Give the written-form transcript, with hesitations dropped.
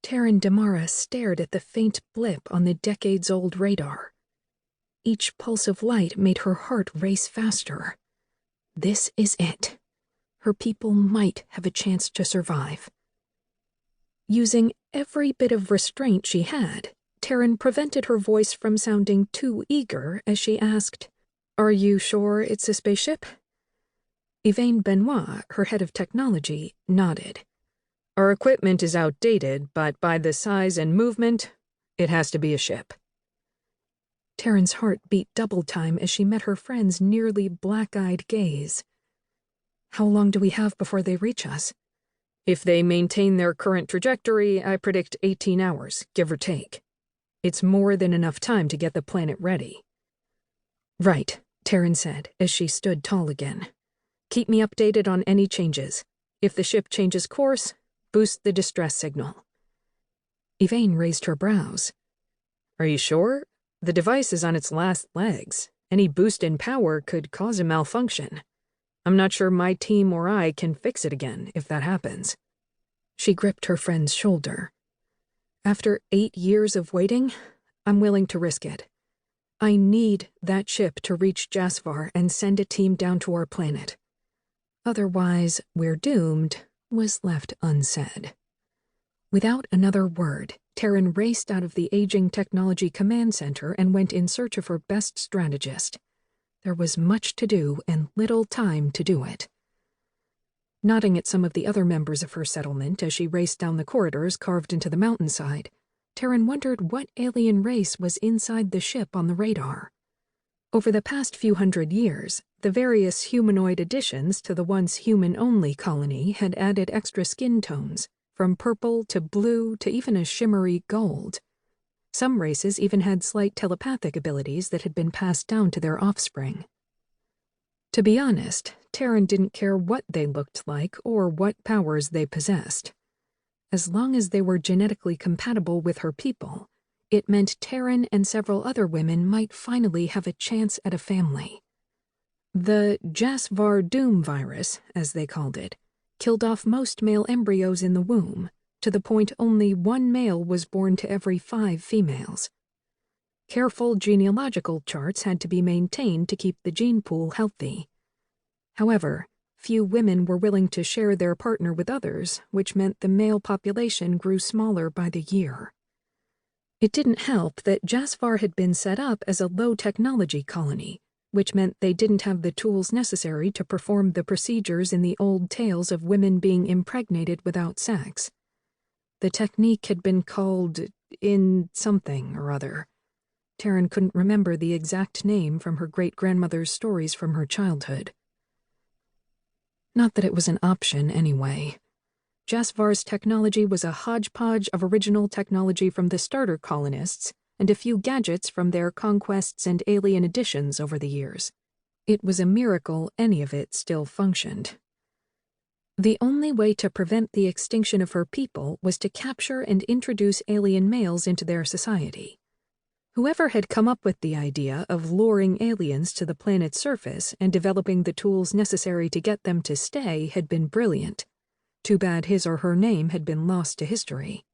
Taryn Demara stared at the faint blip on the decades-old radar. Each pulse of light made her heart race faster. This is it. Her people might have a chance to survive. Using every bit of restraint she had, Taryn prevented her voice from sounding too eager as she asked, "Are you sure it's a spaceship?" Yvain Benoit, her head of technology, nodded. "Our equipment is outdated, but by the size and movement, it has to be a ship." Taryn's heart beat double time as she met her friend's nearly black-eyed gaze. "How long do we have before they reach us?" "If they maintain their current trajectory, I predict 18 hours, give or take. It's more than enough time to get the planet ready." "Right," Taryn said as she stood tall again. "Keep me updated on any changes. If the ship changes course, boost the distress signal." Yvain raised her brows. "Are you sure? The device is on its last legs. Any boost in power could cause a malfunction. I'm not sure my team or I can fix it again if that happens." She gripped her friend's shoulder. "After 8 years of waiting, I'm willing to risk it. I need that ship to reach Jasvar and send a team down to our planet. Otherwise, we're doomed," was left unsaid. Without another word, Taryn raced out of the aging technology command center and went in search of her best strategist. There was much to do and little time to do it. Nodding at some of the other members of her settlement as she raced down the corridors carved into the mountainside, Taryn wondered what alien race was inside the ship on the radar. Over the past few hundred years, the various humanoid additions to the once human-only colony had added extra skin tones, from purple to blue to even a shimmery gold. Some races even had slight telepathic abilities that had been passed down to their offspring. To be honest, Taryn didn't care what they looked like or what powers they possessed. As long as they were genetically compatible with her people, it meant Taryn and several other women might finally have a chance at a family. The Jasvar Doom virus, as they called it, killed off most male embryos in the womb, to the point only one male was born to every 5 females. Careful genealogical charts had to be maintained to keep the gene pool healthy. However, few women were willing to share their partner with others, which meant the male population grew smaller by the year. It didn't help that Jasvar had been set up as a low-technology colony, which meant they didn't have the tools necessary to perform the procedures in the old tales of women being impregnated without sex. The technique had been called in something or other. Taryn couldn't remember the exact name from her great-grandmother's stories from her childhood. Not that it was an option, anyway. Jasvar's technology was a hodgepodge of original technology from the starter colonists and a few gadgets from their conquests and alien additions over the years. It was a miracle any of it still functioned. The only way to prevent the extinction of her people was to capture and introduce alien males into their society. Whoever had come up with the idea of luring aliens to the planet's surface and developing the tools necessary to get them to stay had been brilliant. Too bad his or her name had been lost to history.